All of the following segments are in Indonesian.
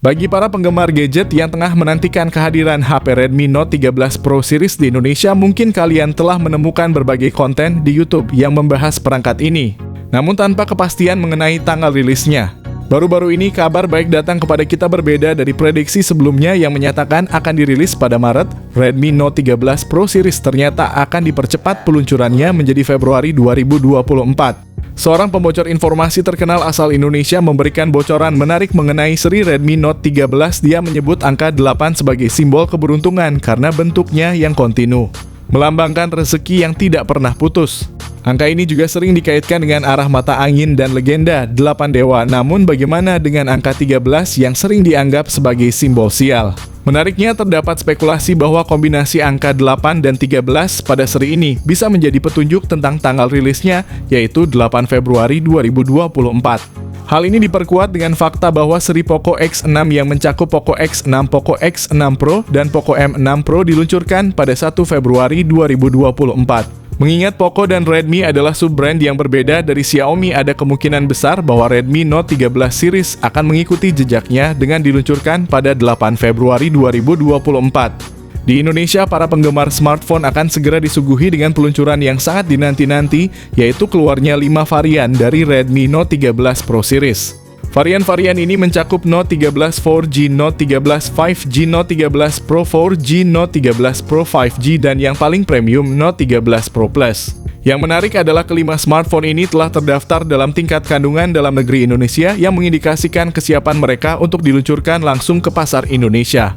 Bagi para penggemar gadget yang tengah menantikan kehadiran HP Redmi Note 13 Pro Series di Indonesia, mungkin kalian telah menemukan berbagai konten di YouTube yang membahas perangkat ini, namun tanpa kepastian mengenai tanggal rilisnya. Baru-baru ini kabar baik datang kepada kita berbeda dari prediksi sebelumnya yang menyatakan akan dirilis pada Maret. Redmi Note 13 Pro Series ternyata akan dipercepat peluncurannya menjadi Februari 2024. Seorang pembocor informasi terkenal asal Indonesia memberikan bocoran menarik mengenai seri Redmi Note 13. Dia menyebut angka 8 sebagai simbol keberuntungan karena bentuknya yang kontinu, melambangkan rezeki yang tidak pernah putus. Angka ini juga sering dikaitkan dengan arah mata angin dan legenda 8 dewa. Namun bagaimana dengan angka 13 yang sering dianggap sebagai simbol sial? Menariknya, terdapat spekulasi bahwa kombinasi angka 8 dan 13 pada seri ini bisa menjadi petunjuk tentang tanggal rilisnya, yaitu 8 Februari 2024. Hal ini diperkuat dengan fakta bahwa seri Poco X6 yang mencakup Poco X6, Poco X6 Pro, dan Poco M6 Pro diluncurkan pada 1 Februari 2024. Mengingat Poco dan Redmi adalah sub-brand yang berbeda dari Xiaomi, ada kemungkinan besar bahwa Redmi Note 13 series akan mengikuti jejaknya dengan diluncurkan pada 8 Februari 2024. Di Indonesia, para penggemar smartphone akan segera disuguhi dengan peluncuran yang sangat dinanti-nanti, yaitu keluarnya 5 varian dari Redmi Note 13 Pro Series. Varian-varian ini mencakup Note 13 4G, Note 13 5G, Note 13 Pro 4G, Note 13 Pro 5G, dan yang paling premium Note 13 Pro Plus. Yang menarik adalah kelima smartphone ini telah terdaftar dalam tingkat kandungan dalam negeri Indonesia yang mengindikasikan kesiapan mereka untuk diluncurkan langsung ke pasar Indonesia.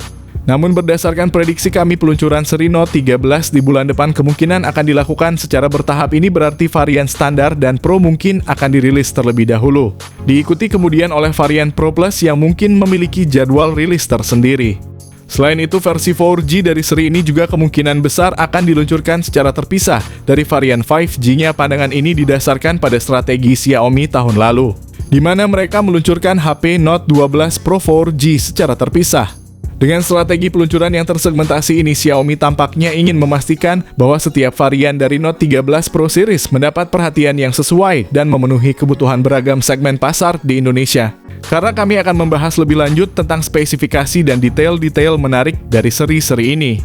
Namun berdasarkan prediksi kami, peluncuran seri Note 13 di bulan depan kemungkinan akan dilakukan secara bertahap. Ini berarti varian standar dan Pro mungkin akan dirilis terlebih dahulu, diikuti kemudian oleh varian Pro Plus yang mungkin memiliki jadwal rilis tersendiri. Selain itu, versi 4G dari seri ini juga kemungkinan besar akan diluncurkan secara terpisah dari varian 5G-nya. Pandangan ini didasarkan pada strategi Xiaomi tahun lalu, di mana mereka meluncurkan HP Note 12 Pro 4G secara terpisah. Dengan strategi peluncuran yang tersegmentasi ini, Xiaomi tampaknya ingin memastikan bahwa setiap varian dari Note 13 Pro Series mendapat perhatian yang sesuai dan memenuhi kebutuhan beragam segmen pasar di Indonesia. Karena kami akan membahas lebih lanjut tentang spesifikasi dan detail-detail menarik dari seri-seri ini.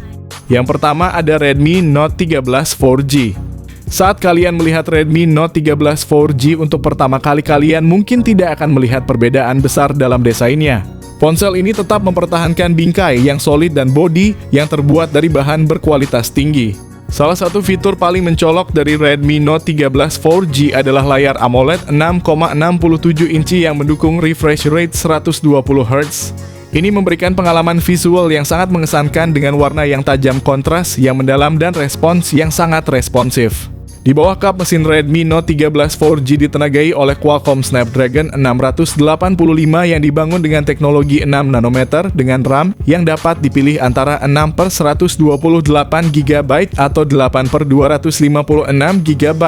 Yang pertama ada Redmi Note 13 4G. Saat kalian melihat Redmi Note 13 4G untuk pertama kali, kalian mungkin tidak akan melihat perbedaan besar dalam desainnya. Ponsel ini tetap mempertahankan bingkai yang solid dan bodi yang terbuat dari bahan berkualitas tinggi. Salah satu fitur paling mencolok dari Redmi Note 13 4G adalah layar AMOLED 6,67 inci yang mendukung refresh rate 120 Hz. Ini memberikan pengalaman visual yang sangat mengesankan dengan warna yang tajam, kontras yang mendalam, dan respons yang sangat responsif. Di bawah kap mesin Redmi Note 13 4G ditenagai oleh Qualcomm Snapdragon 685 yang dibangun dengan teknologi 6 nanometer dengan RAM yang dapat dipilih antara 6/128GB atau 8/256GB.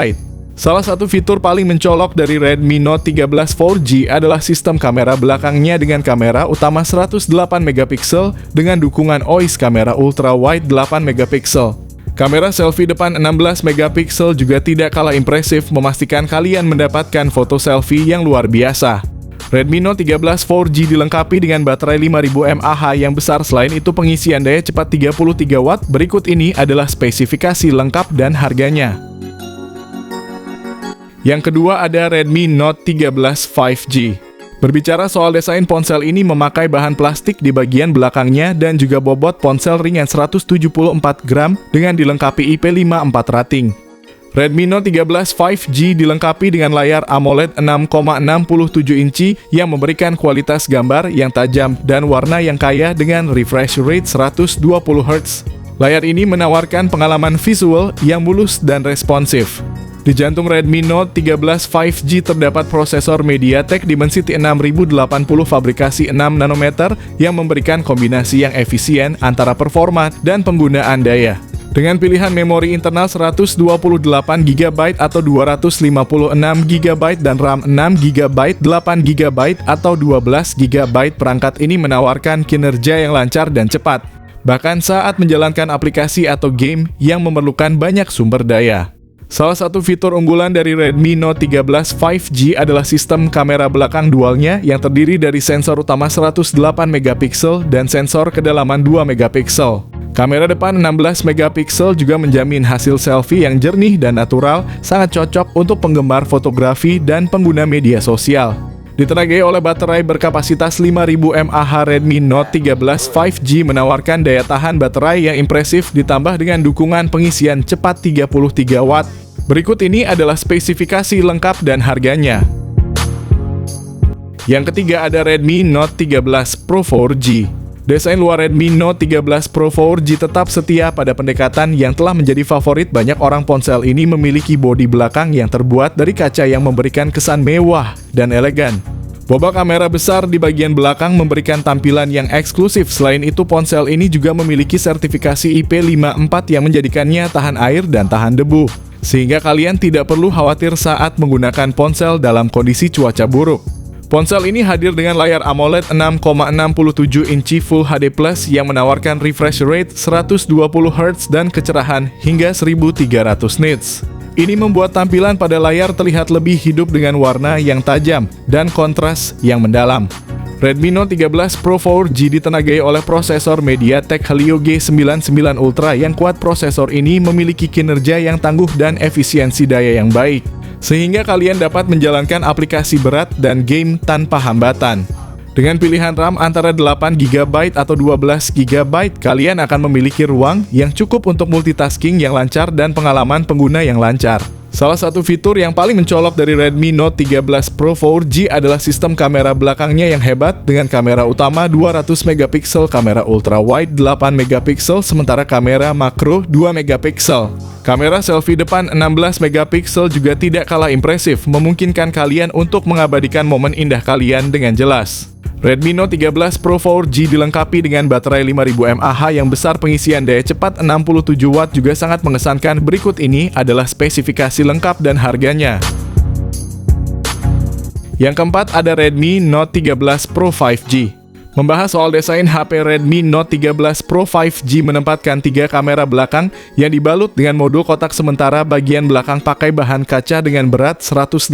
Salah satu fitur paling mencolok dari Redmi Note 13 4G adalah sistem kamera belakangnya dengan kamera utama 108 megapiksel dengan dukungan OIS kamera ultra wide 8 megapiksel. Kamera selfie depan 16 megapiksel juga tidak kalah impresif, memastikan kalian mendapatkan foto selfie yang luar biasa. Redmi Note 13 4G dilengkapi dengan baterai 5000 mAh yang besar. Selain itu, pengisian daya cepat 33 Watt. Berikut ini adalah spesifikasi lengkap dan harganya. Yang kedua ada Redmi Note 13 5G. Berbicara soal desain, ponsel ini memakai bahan plastik di bagian belakangnya dan juga bobot ponsel ringan 174 gram dengan dilengkapi IP54 rating. Redmi Note 13 5G dilengkapi dengan layar AMOLED 6,67 inci yang memberikan kualitas gambar yang tajam dan warna yang kaya dengan refresh rate 120 Hz. Layar ini menawarkan pengalaman visual yang mulus dan responsif. Di jantung Redmi Note 13 5G terdapat prosesor MediaTek Dimensity 6080 fabrikasi 6 nanometer yang memberikan kombinasi yang efisien antara performa dan penggunaan daya. Dengan pilihan memori internal 128GB atau 256GB dan RAM 6GB, 8GB atau 12GB, perangkat ini menawarkan kinerja yang lancar dan cepat, bahkan saat menjalankan aplikasi atau game yang memerlukan banyak sumber daya. Salah satu fitur unggulan dari Redmi Note 13 5G adalah sistem kamera belakang dualnya yang terdiri dari sensor utama 108 megapiksel dan sensor kedalaman 2 megapiksel. Kamera depan 16 megapiksel juga menjamin hasil selfie yang jernih dan natural, sangat cocok untuk penggemar fotografi dan pengguna media sosial. Ditenagai oleh baterai berkapasitas 5000 mAh, Redmi Note 13 5G menawarkan daya tahan baterai yang impresif ditambah dengan dukungan pengisian cepat 33 Watt. Berikut ini adalah spesifikasi lengkap dan harganya. Yang ketiga ada Redmi Note 13 Pro 4G. Desain luar Redmi Note 13 Pro 4G tetap setia pada pendekatan yang telah menjadi favorit banyak orang. Ponsel ini memiliki bodi belakang yang terbuat dari kaca yang memberikan kesan mewah dan elegan. Boba kamera besar di bagian belakang memberikan tampilan yang eksklusif. Selain itu, ponsel ini juga memiliki sertifikasi IP54 yang menjadikannya tahan air dan tahan debu, sehingga kalian tidak perlu khawatir saat menggunakan ponsel dalam kondisi cuaca buruk. Ponsel ini hadir dengan layar AMOLED 6,67 inci Full HD Plus yang menawarkan refresh rate 120 Hz dan kecerahan hingga 1300 nits. Ini membuat tampilan pada layar terlihat lebih hidup dengan warna yang tajam dan kontras yang mendalam. Redmi Note 13 Pro 4G ditenagai oleh prosesor MediaTek Helio G99 Ultra yang kuat. Prosesor ini memiliki kinerja yang tangguh dan efisiensi daya yang baik, sehingga kalian dapat menjalankan aplikasi berat dan game tanpa hambatan. Dengan pilihan RAM antara 8GB atau 12GB, kalian akan memiliki ruang yang cukup untuk multitasking yang lancar dan pengalaman pengguna yang lancar. Salah satu fitur yang paling mencolok dari Redmi Note 13 Pro 4G adalah sistem kamera belakangnya yang hebat dengan kamera utama 200 megapiksel, kamera ultra wide 8 megapiksel, sementara kamera makro 2 megapiksel. Kamera selfie depan 16 megapiksel juga tidak kalah impresif, memungkinkan kalian untuk mengabadikan momen indah kalian dengan jelas. Redmi Note 13 Pro 4G dilengkapi dengan baterai 5000 mAh yang besar, pengisian daya cepat 67 Watt juga sangat mengesankan. Berikut ini adalah spesifikasi lengkap dan harganya. Yang keempat ada Redmi Note 13 Pro 5G. Membahas soal desain HP, Redmi Note 13 Pro 5G menempatkan 3 kamera belakang yang dibalut dengan modul kotak sementara. Bagian belakang pakai bahan kaca dengan berat 187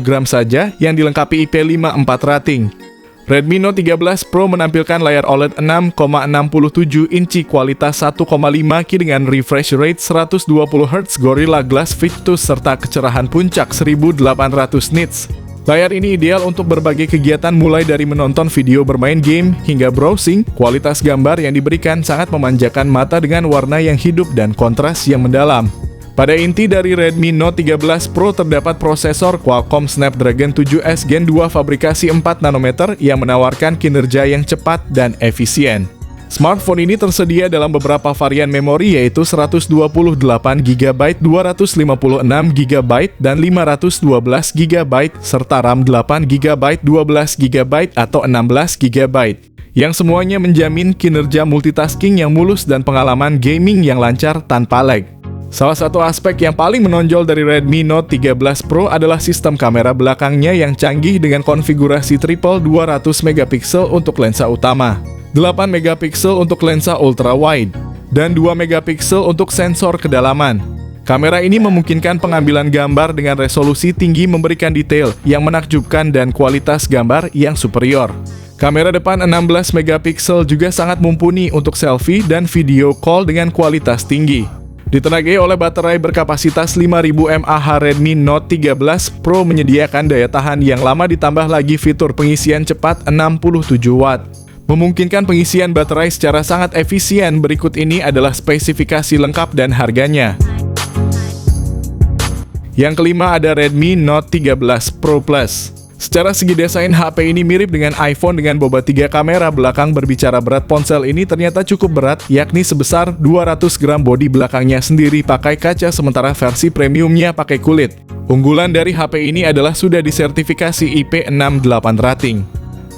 gram saja yang dilengkapi IP54 rating. Redmi Note 13 Pro menampilkan layar OLED 6,67 inci kualitas 1,5K dengan refresh rate 120 Hz, Gorilla Glass Victus, serta kecerahan puncak 1800 nits. Layar ini ideal untuk berbagai kegiatan mulai dari menonton video, bermain game, hingga browsing. Kualitas gambar yang diberikan sangat memanjakan mata dengan warna yang hidup dan kontras yang mendalam. Pada inti dari Redmi Note 13 Pro terdapat prosesor Qualcomm Snapdragon 7S Gen 2 fabrikasi 4 nanometer yang menawarkan kinerja yang cepat dan efisien. Smartphone ini tersedia dalam beberapa varian memori yaitu 128GB, 256GB, dan 512GB, serta RAM 8GB, 12GB, atau 16GB, yang semuanya menjamin kinerja multitasking yang mulus dan pengalaman gaming yang lancar tanpa lag. Salah satu aspek yang paling menonjol dari Redmi Note 13 Pro adalah sistem kamera belakangnya yang canggih dengan konfigurasi triple 200 megapiksel untuk lensa utama, 8 megapiksel untuk lensa ultra wide, dan 2 megapiksel untuk sensor kedalaman. Kamera ini memungkinkan pengambilan gambar dengan resolusi tinggi, memberikan detail yang menakjubkan dan kualitas gambar yang superior. Kamera depan 16 megapiksel juga sangat mumpuni untuk selfie dan video call dengan kualitas tinggi. Ditenagai oleh baterai berkapasitas 5000 mAh, Redmi Note 13 Pro menyediakan daya tahan yang lama ditambah lagi fitur pengisian cepat 67 Watt. Memungkinkan pengisian baterai secara sangat efisien. Berikut ini adalah spesifikasi lengkap dan harganya. Yang kelima ada Redmi Note 13 Pro Plus. Secara segi desain, HP ini mirip dengan iPhone dengan bobot 3 kamera belakang. Berbicara berat, ponsel ini ternyata cukup berat, yakni sebesar 200 gram. Bodi belakangnya sendiri pakai kaca, sementara versi premiumnya pakai kulit. Unggulan dari HP ini adalah sudah disertifikasi IP68 rating.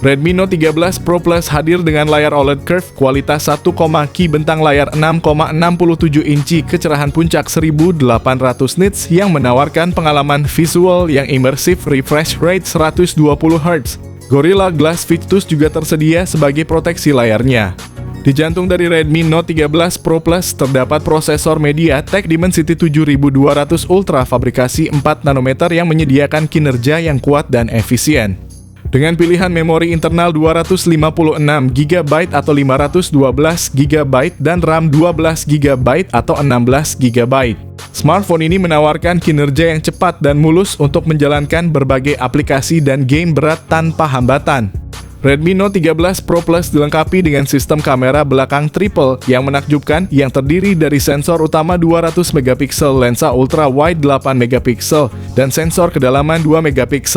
Redmi Note 13 Pro Plus hadir dengan layar OLED Curve kualitas 1,K, bentang layar 6,67 inci, kecerahan puncak 1800 nits yang menawarkan pengalaman visual yang imersif, refresh rate 120 Hz. Gorilla Glass Victus juga tersedia sebagai proteksi layarnya. Di jantung dari Redmi Note 13 Pro Plus terdapat prosesor MediaTek Dimensity 7200 Ultra fabrikasi 4 nanometer yang menyediakan kinerja yang kuat dan efisien. Dengan pilihan memori internal 256GB atau 512GB dan RAM 12GB atau 16GB. Smartphone ini menawarkan kinerja yang cepat dan mulus untuk menjalankan berbagai aplikasi dan game berat tanpa hambatan. Redmi Note 13 Pro Plus dilengkapi dengan sistem kamera belakang triple yang menakjubkan yang terdiri dari sensor utama 200MP, lensa ultra wide 8MP, dan sensor kedalaman 2MP.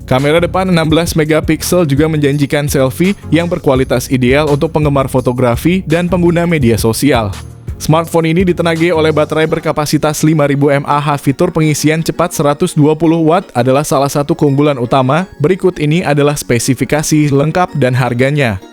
Kamera depan 16MP juga menjanjikan selfie yang berkualitas ideal untuk penggemar fotografi dan pengguna media sosial. Smartphone ini ditenagai oleh baterai berkapasitas 5000 mAh. Fitur pengisian cepat 120 Watt adalah salah satu keunggulan utama. Berikut ini adalah spesifikasi lengkap dan harganya.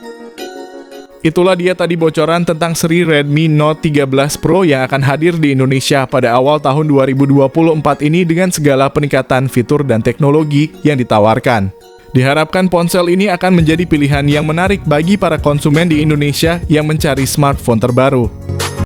Itulah dia tadi bocoran tentang seri Redmi Note 13 Pro yang akan hadir di Indonesia pada awal tahun 2024 ini dengan segala peningkatan fitur dan teknologi yang ditawarkan. Diharapkan ponsel ini akan menjadi pilihan yang menarik bagi para konsumen di Indonesia yang mencari smartphone terbaru.